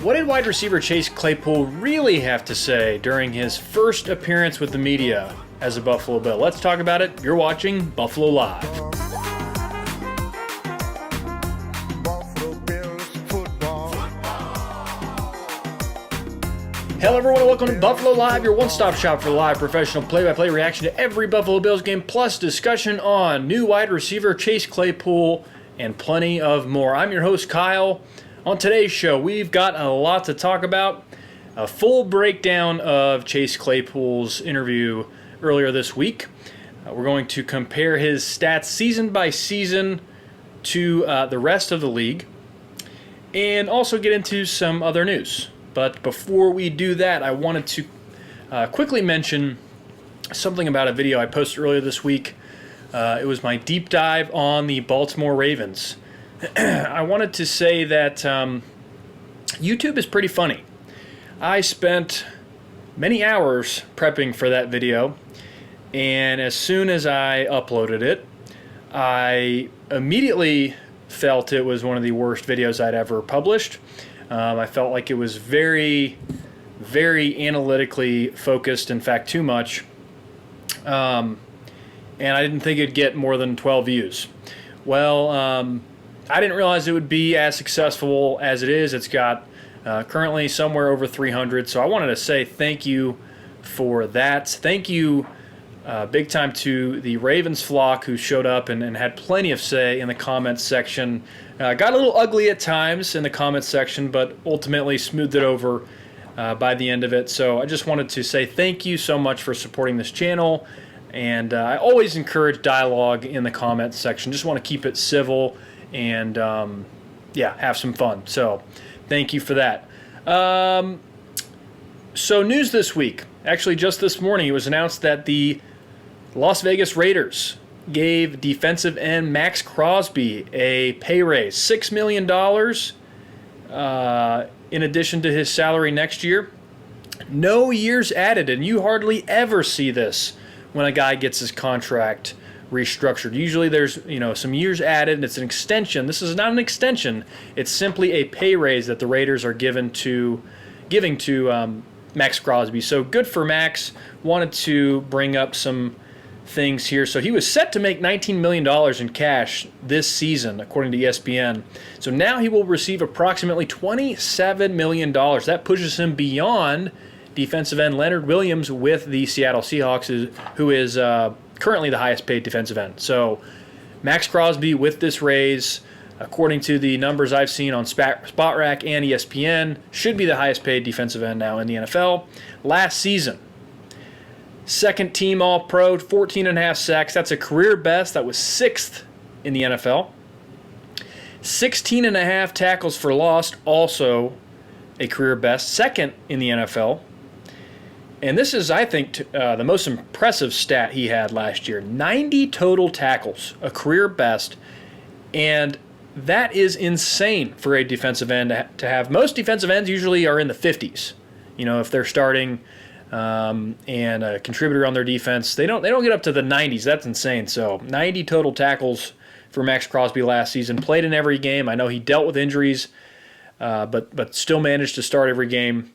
What did wide receiver Chase Claypool really have to say during his first appearance with the media as a Buffalo Bill? Let's talk about it. You're watching Buffalo Live. Hello everyone and welcome to Buffalo Live, your one-stop shop for live professional play-by-play reaction to every Buffalo Bills game, plus discussion on new wide receiver Chase Claypool and plenty of more. I'm your host Kyle. On today's show, we've got a lot to talk about. A full breakdown of Chase Claypool's interview earlier this week. We're going to compare his stats season by season to the rest of the league and also get into some other news. But before we do that, I wanted to quickly mention something about a video I posted earlier this week. It was my deep dive on the Baltimore Ravens. I wanted to say that YouTube is pretty funny. I spent many hours prepping for that video, and as soon as I uploaded it, I immediately felt it was one of the worst videos I'd ever published. I felt like it was very, very analytically focused, in fact, too much. And I didn't think it'd get more than 12 views. Well, I didn't realize it would be as successful as it is. It's got currently somewhere over 300, so I wanted to say thank you for that. Thank you big time to the Ravens flock who showed up and had plenty of say in the comments section. Got a little ugly at times in the comments section, but ultimately smoothed it over by the end of it. So I just wanted to say thank you so much for supporting this channel. And I always encourage dialogue in the comments section. Just want to keep it civil and, have some fun. So thank you for that. So news this week. Actually, just this morning, it was announced that the Las Vegas Raiders gave defensive end Maxx Crosby a pay raise, $6 million in addition to his salary next year. No years added, and you hardly ever see this when a guy gets his contract restructured. Usually there's some years added, and it's an extension. This is not an extension. It's simply a pay raise that the Raiders are giving to Maxx Crosby. So good for Max. Wanted to bring up some things here. So he was set to make $19 million in cash this season, according to ESPN. So now he will receive approximately $27 million. That pushes him beyond defensive end Leonard Williams with the Seattle Seahawks, who is currently the highest paid defensive end. So Maxx Crosby with this raise, according to the numbers I've seen on SpotRack and ESPN, should be the highest paid defensive end now in the NFL. Last season, second team All-Pro, 14.5 sacks. That's a career best. That was 6th in the NFL. 16.5 tackles for loss, also a career best, 2nd in the NFL. And this is, I think, the most impressive stat he had last year. 90 total tackles, a career best. And that is insane for a defensive end to have. Most defensive ends usually are in the 50s. If they're starting and a contributor on their defense, they don't get up to the 90s. That's insane. So 90 total tackles for Maxx Crosby last season. Played in every game. I know he dealt with injuries, but still managed to start every game.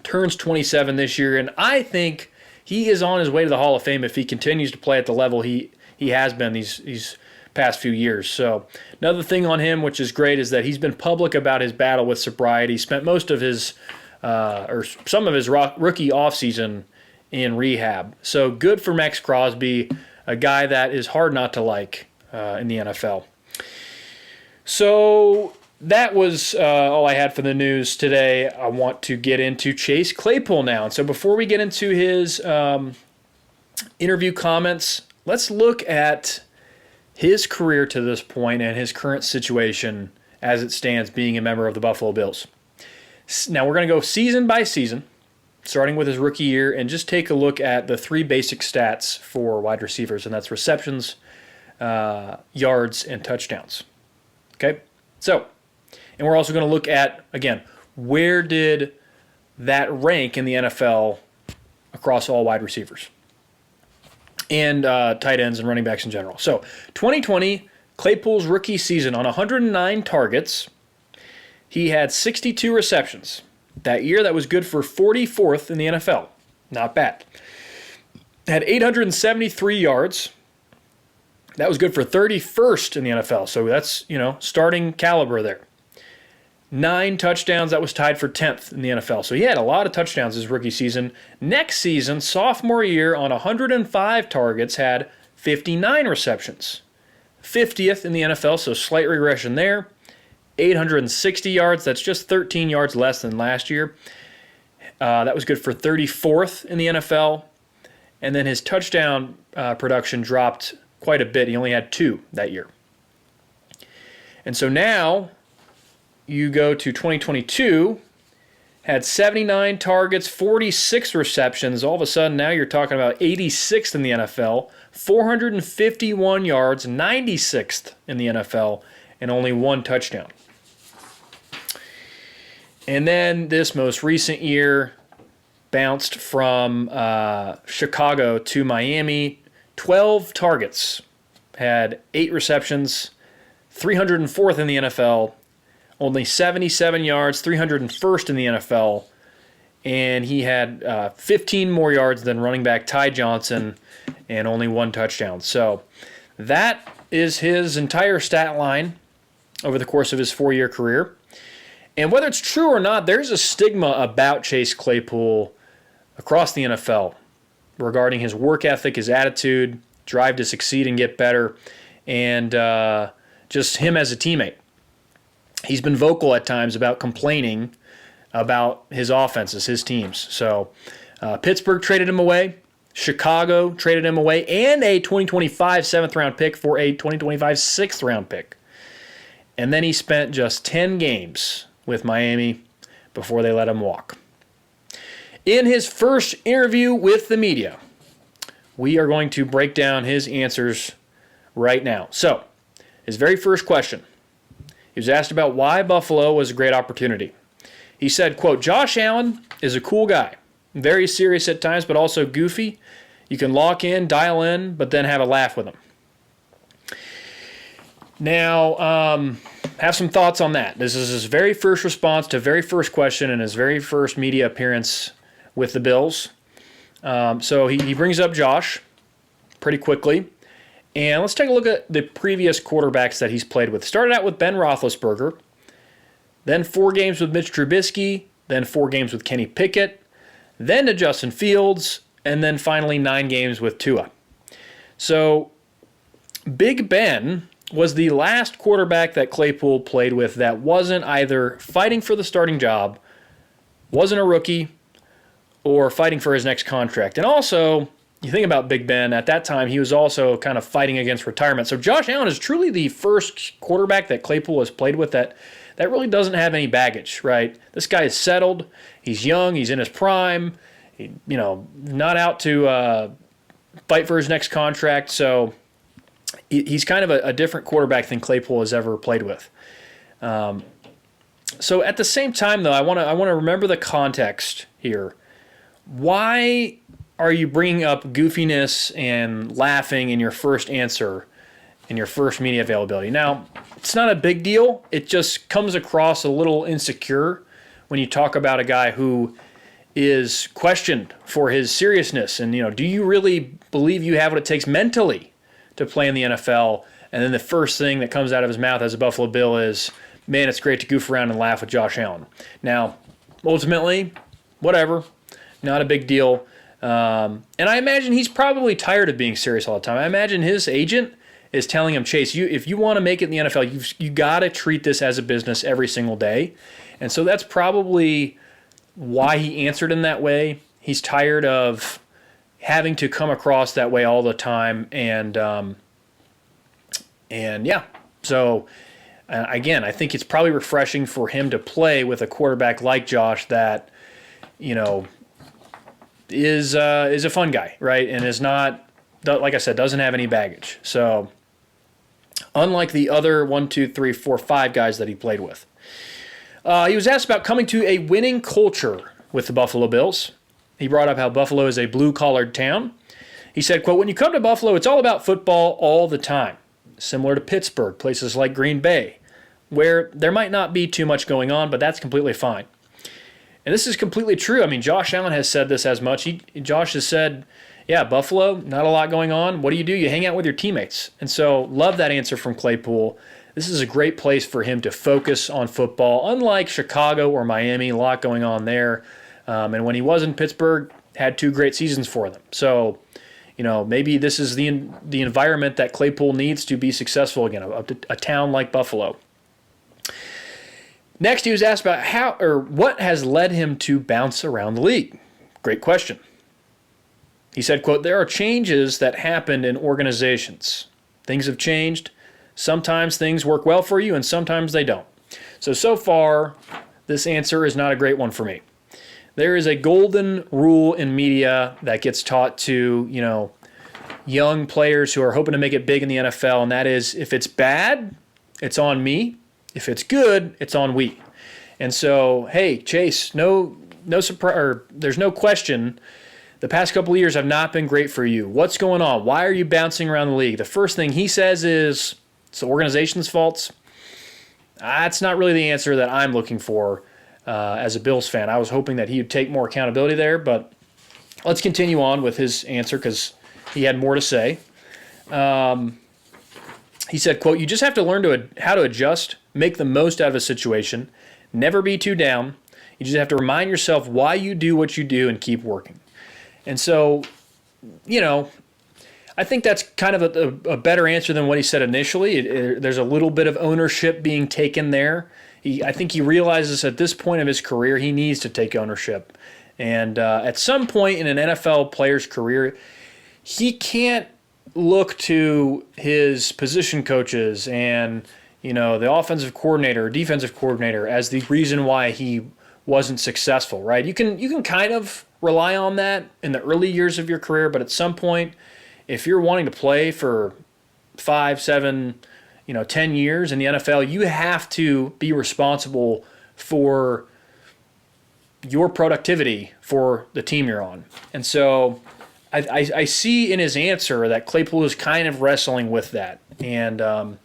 Turns 27 this year, and I think he is on his way to the Hall of Fame if he continues to play at the level he has been these past few years. So another thing on him, which is great, is that he's been public about his battle with sobriety. He spent most of his or some of his rookie offseason in rehab. So good for Maxx Crosby, a guy that is hard not to like in the NFL. So that was all I had for the news today. I want to get into Chase Claypool now. And so before we get into his interview comments, let's look at his career to this point and his current situation as it stands being a member of the Buffalo Bills. Now we're going to go season by season, starting with his rookie year, and just take a look at the 3 basic stats for wide receivers, and that's receptions, yards, and touchdowns. Okay? So, and we're also going to look at, again, where did that rank in the NFL across all wide receivers and tight ends and running backs in general. So 2020, Claypool's rookie season on 109 targets, he had 62 receptions. That year, that was good for 44th in the NFL. Not bad. Had 873 yards. That was good for 31st in the NFL. So that's, starting caliber there. 9 touchdowns. That was tied for 10th in the NFL. So he had a lot of touchdowns his rookie season. Next season, sophomore year, on 105 targets, had 59 receptions. 50th in the NFL, so slight regression there. 860 yards. That's just 13 yards less than last year. That was good for 34th in the NFL. And then his touchdown production dropped quite a bit. He only had 2 that year. And so now you go to 2022, had 79 targets, 46 receptions. All of a sudden, now you're talking about 86th in the NFL, 451 yards, 96th in the NFL, and only 1 touchdown. And then this most recent year, bounced from Chicago to Miami, 12 targets, had 8 receptions, 304th in the NFL, only 77 yards, 301st in the NFL, and he had 15 more yards than running back Ty Johnson and only 1 touchdown. So that is his entire stat line over the course of his 4-year career. And whether it's true or not, there's a stigma about Chase Claypool across the NFL regarding his work ethic, his attitude, drive to succeed and get better, and just him as a teammate. He's been vocal at times about complaining about his offenses, his teams. So Pittsburgh traded him away. Chicago traded him away, and a 2025 7th-round pick for a 2025 6th-round pick. And then he spent just 10 games with Miami before they let him walk. In his first interview with the media, we are going to break down his answers right now. So, his very first question, he was asked about why Buffalo was a great opportunity. He said, quote, "Josh Allen is a cool guy, very serious at times, but also goofy. You can lock in, dial in, but then have a laugh with him." Now, have some thoughts on that. This is his very first response to very first question and his very first media appearance with the Bills. So he brings up Josh pretty quickly. And let's take a look at the previous quarterbacks that he's played with. Started out with Ben Roethlisberger, then 4 games with Mitch Trubisky, then 4 games with Kenny Pickett, then to Justin Fields, and then finally 9 games with Tua. So Big Ben was the last quarterback that Claypool played with that wasn't either fighting for the starting job, wasn't a rookie, or fighting for his next contract. And also, you think about Big Ben, at that time, he was also kind of fighting against retirement. So Josh Allen is truly the first quarterback that Claypool has played with that really doesn't have any baggage, right? This guy is settled. He's young. He's in his prime. Not out to fight for his next contract. So he's kind of a different quarterback than Claypool has ever played with. So at the same time, though, I want to remember the context here. Why are you bringing up goofiness and laughing in your first answer, in your first media availability? Now, it's not a big deal. It just comes across a little insecure when you talk about a guy who is questioned for his seriousness. And, do you really believe you have what it takes mentally to play in the NFL? And then the first thing that comes out of his mouth as a Buffalo Bill is, man, it's great to goof around and laugh with Josh Allen. Now, ultimately, whatever, not a big deal. And I imagine he's probably tired of being serious all the time. I imagine his agent is telling him, Chase, if you want to make it in the NFL, you got to treat this as a business every single day. And so that's probably why he answered in that way. He's tired of having to come across that way all the time. And yeah, so again, I think it's probably refreshing for him to play with a quarterback like Josh that, is a fun guy, right? And is not, like I said, doesn't have any baggage. So unlike the other 5 guys that he played with. He was asked about coming to a winning culture with the Buffalo Bills. He brought up how Buffalo is a blue-collared town. He said, quote, "When you come to Buffalo, it's all about football all the time. Similar to Pittsburgh, places like Green Bay. where there might not be too much going on, but that's completely fine. And this is completely true. I mean, Josh Allen has said this as much. Josh has said, yeah, Buffalo, not a lot going on. What do? You hang out with your teammates. And so love that answer from Claypool. This is a great place for him to focus on football. Unlike Chicago or Miami, a lot going on there. And when he was in Pittsburgh, had 2 great seasons for them. So, maybe this is the environment that Claypool needs to be successful again, a town like Buffalo. Next, he was asked about what has led him to bounce around the league. Great question. He said, quote, there are changes that happened in organizations. Things have changed. Sometimes things work well for you and sometimes they don't. So far, this answer is not a great one for me. There is a golden rule in media that gets taught to, young players who are hoping to make it big in the NFL, and that is if it's bad, it's on me. If it's good, it's on we. And so, hey, Chase, no surprise, or there's no question. The past couple of years have not been great for you. What's going on? Why are you bouncing around the league? The first thing he says is it's the organization's faults. That's not really the answer that I'm looking for as a Bills fan. I was hoping that he would take more accountability there, but let's continue on with his answer because he had more to say. He said, quote, you just have to learn how to adjust, make the most out of a situation, never be too down. You just have to remind yourself why you do what you do and keep working. And so, I think that's kind of a better answer than what he said initially. There's a little bit of ownership being taken there. I think he realizes at this point of his career he needs to take ownership. And at some point in an NFL player's career, he can't look to his position coaches and the offensive coordinator or defensive coordinator as the reason why he wasn't successful, right? You can kind of rely on that in the early years of your career, but at some point, if you're wanting to play for 5, 7, 10 years in the NFL, you have to be responsible for your productivity for the team you're on. And so I see in his answer that Claypool is kind of wrestling with that. And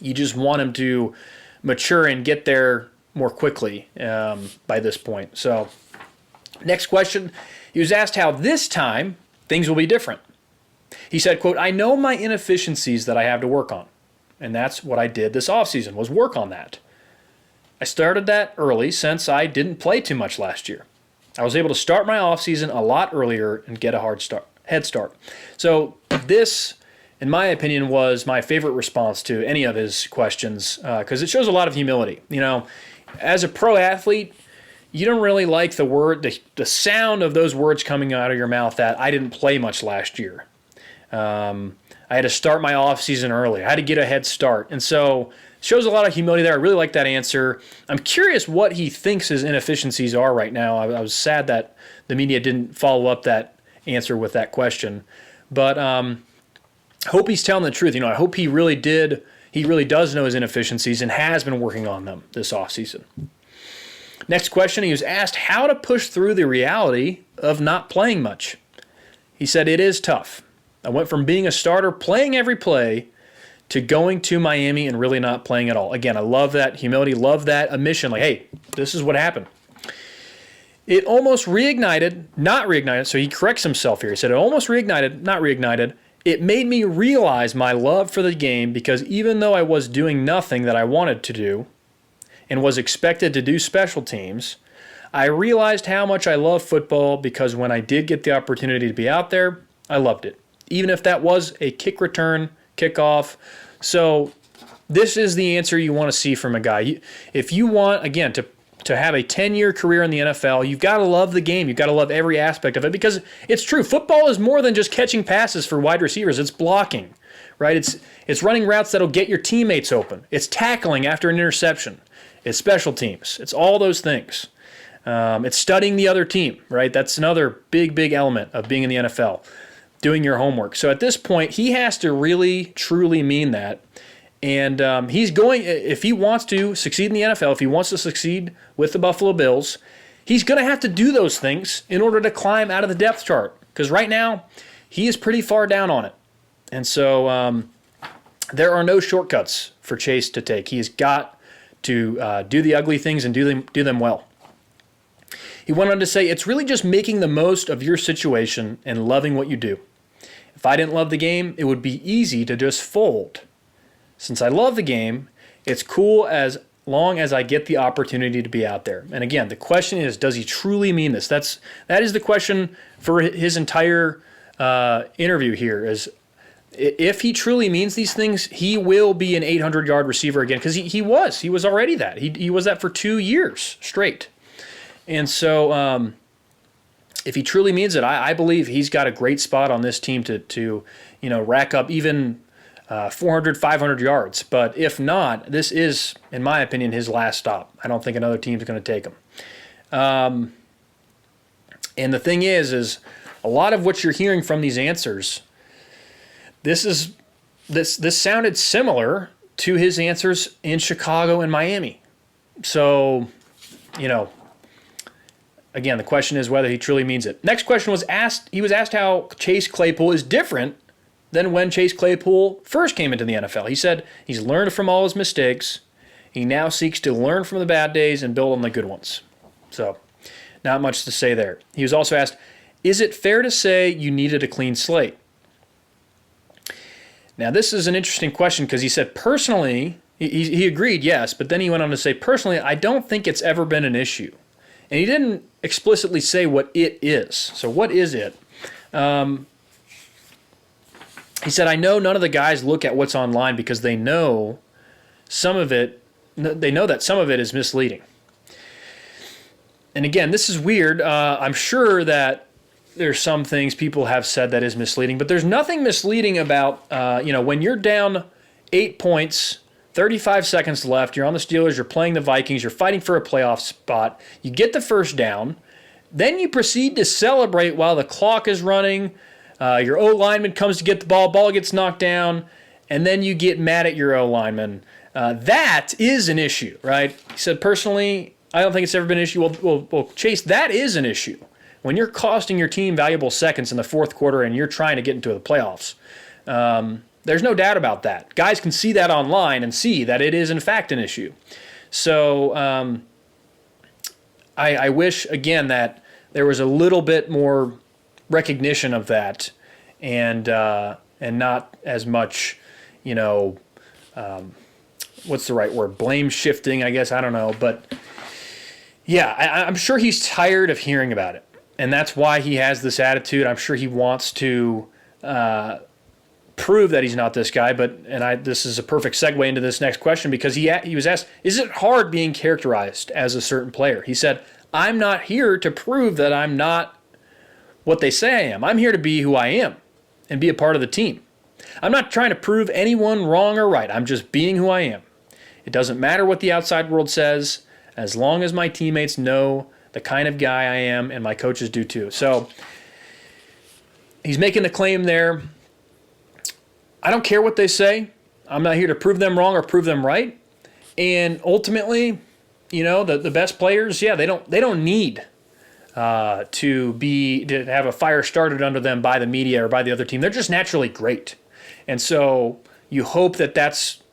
you just want him to mature and get there more quickly by this point. So next question, he was asked how this time things will be different. He said, quote, I know my inefficiencies that I have to work on. And that's what I did this offseason, was work on that. I started that early since I didn't play too much last year. I was able to start my offseason a lot earlier and get a head start. So this, in my opinion, was my favorite response to any of his questions because it shows a lot of humility. As a pro athlete, you don't really like the sound of those words coming out of your mouth that I didn't play much last year. I had to start my offseason early. I had to get a head start. And so it shows a lot of humility there. I really like that answer. I'm curious what he thinks his inefficiencies are right now. I was sad that the media didn't follow up that answer with that question. But hope he's telling the truth. I hope he really does know his inefficiencies and has been working on them this offseason. Next question, he was asked how to push through the reality of not playing much. He said, it is tough. I went from being a starter, playing every play, to going to Miami and really not playing at all. Again, I love that humility, love that admission. Like, hey, this is what happened. It almost reignited, not reignited, so he corrects himself here. He said it almost reignited, not reignited. It made me realize my love for the game because even though I was doing nothing that I wanted to do and was expected to do special teams, I realized how much I love football because when I did get the opportunity to be out there, I loved it. Even if that was a kick return, kickoff. So this is the answer you want to see from a guy. If you want, again, to have a 10-year career in the NFL, you've got to love the game. You've got to love every aspect of it because it's true. Football is more than just catching passes for wide receivers. It's blocking, right? It's running routes that'll get your teammates open. It's tackling after an interception. It's special teams. It's all those things. It's studying the other team, right? That's another big, big element of being in the NFL. Doing your homework. So at this point, he has to really, truly mean that. And he's going, if he wants to succeed in the NFL, if he wants to succeed with the Buffalo Bills, he's going to have to do those things in order to climb out of the depth chart. Because right now, he is pretty far down on it. And so there are no shortcuts for Chase to take. He's got to do the ugly things and do them well. He went on to say, it's really just making the most of your situation and loving what you do. If I didn't love the game, it would be easy to just fold. Since I love the game, it's cool as long as I get the opportunity to be out there. And again, the question is, does he truly mean this? That is the question for his entire interview here, is if he truly means these things, he will be an 800-yard receiver again, because he was already that. He was that for 2 years straight. And so if he truly means it, I believe he's got a great spot on this team to rack up even 400, 500 yards. But if not, this is, in my opinion, his last stop. I don't think another team's going to take him. And the thing is a lot of what you're hearing from these answers, this sounded similar to his answers in Chicago and Miami. So, again, the question is whether he truly means it. Next question was he was asked how Chase Claypool is different than when Chase Claypool first came into the NFL. He said he's learned from all his mistakes. He now seeks to learn from the bad days and build on the good ones. So, not much to say there. He was also asked, is it fair to say you needed a clean slate? Now, this is an interesting question because he said personally, he agreed, yes, but then he went on to say, personally, I don't think it's ever been an issue. And he didn't explicitly say what it is. So what is it? He said, I know none of the guys look at what's online because they know that some of it is misleading. And again, this is weird. I'm sure that there's some things people have said that is misleading, but there's nothing misleading about, when you're down 8 points, 35 seconds left, you're on the Steelers, you're playing the Vikings, you're fighting for a playoff spot, you get the first down, then you proceed to celebrate while the clock is running, your O-lineman comes to get the ball gets knocked down, and then you get mad at your O-lineman. That is an issue, right? He said, personally, I don't think it's ever been an issue. Well, Chase, that is an issue. When you're costing your team valuable seconds in the fourth quarter and you're trying to get into the playoffs, there's no doubt about that. Guys can see that online and see that it is, in fact, an issue. So I wish, again, that there was a little bit more recognition of that and not as much, what's the right word? Blame shifting, I guess. I don't know. But, yeah, I'm sure he's tired of hearing about it. And that's why he has this attitude. I'm sure he wants to prove that he's not this guy. This is a perfect segue into this next question because he was asked, is it hard being characterized as a certain player? He said, I'm not here to prove that I'm not what they say I am. I'm here to be who I am and be a part of the team. I'm not trying to prove anyone wrong or right. I'm just being who I am. It doesn't matter what the outside world says as long as my teammates know the kind of guy I am, and my coaches do too. So he's making the claim there. I don't care what they say. I'm not here to prove them wrong or prove them right. And ultimately, the best players, they don't need to have a fire started under them by the media or by the other team. They're just naturally great. And so you hope that that's,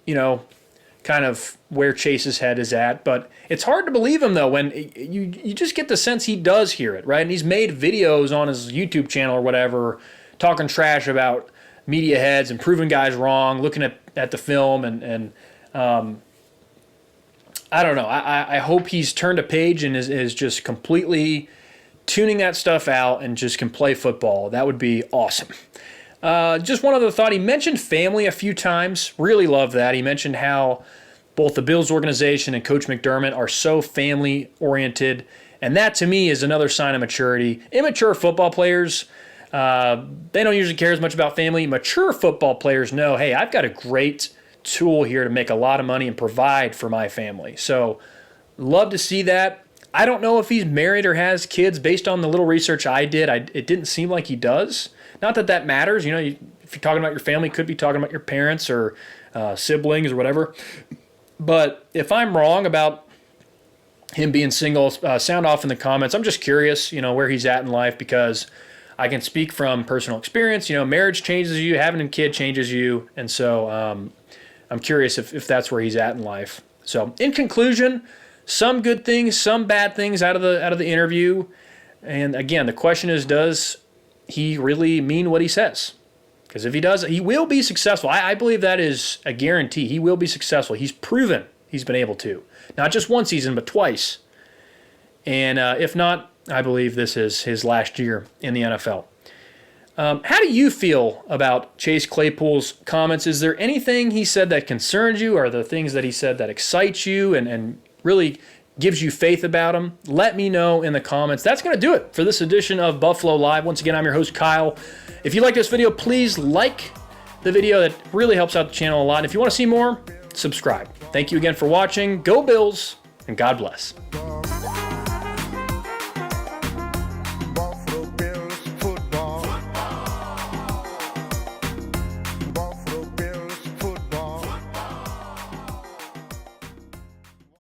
kind of where Chase's head is at. But it's hard to believe him, though, when you just get the sense he does hear it, right? And he's made videos on his YouTube channel or whatever talking trash about media heads and proving guys wrong, looking at the film. And I don't know. I hope he's turned a page and is just completely tuning that stuff out and just can play football. That would be awesome. Just one other thought. He mentioned family a few times. Really love that. He mentioned how both the Bills organization and Coach McDermott are so family-oriented. And that, to me, is another sign of maturity. Immature football players, they don't usually care as much about family. Mature football players know, hey, I've got a great tool here to make a lot of money and provide for my family. So love to see that. I don't know if he's married or has kids. Based on the little research I did, it didn't seem like he does. Not that matters. If you're talking about your family, could be talking about your parents or siblings or whatever. But if I'm wrong about him being single, sound off in the comments. I'm just curious, where he's at in life because I can speak from personal experience. Marriage changes you, having a kid changes you, and so I'm curious if that's where he's at in life. So, in conclusion, some good things, some bad things out of the interview, and again, the question is, does he really mean what he says? Because if he does, he will be successful. I believe that is a guarantee. He will be successful. He's proven he's been able to, not just one season, but twice. And if not, I believe this is his last year in the NFL. How do you feel about Chase Claypool's comments? Is there anything he said that concerns you? Are there things that he said that excites you and really gives you faith about him? Let me know in the comments. That's going to do it for this edition of Buffalo Live. Once again, I'm your host, Kyle. If you like this video, please like the video. That really helps out the channel a lot. And if you want to see more, subscribe. Thank you again for watching. Go Bills, and God bless.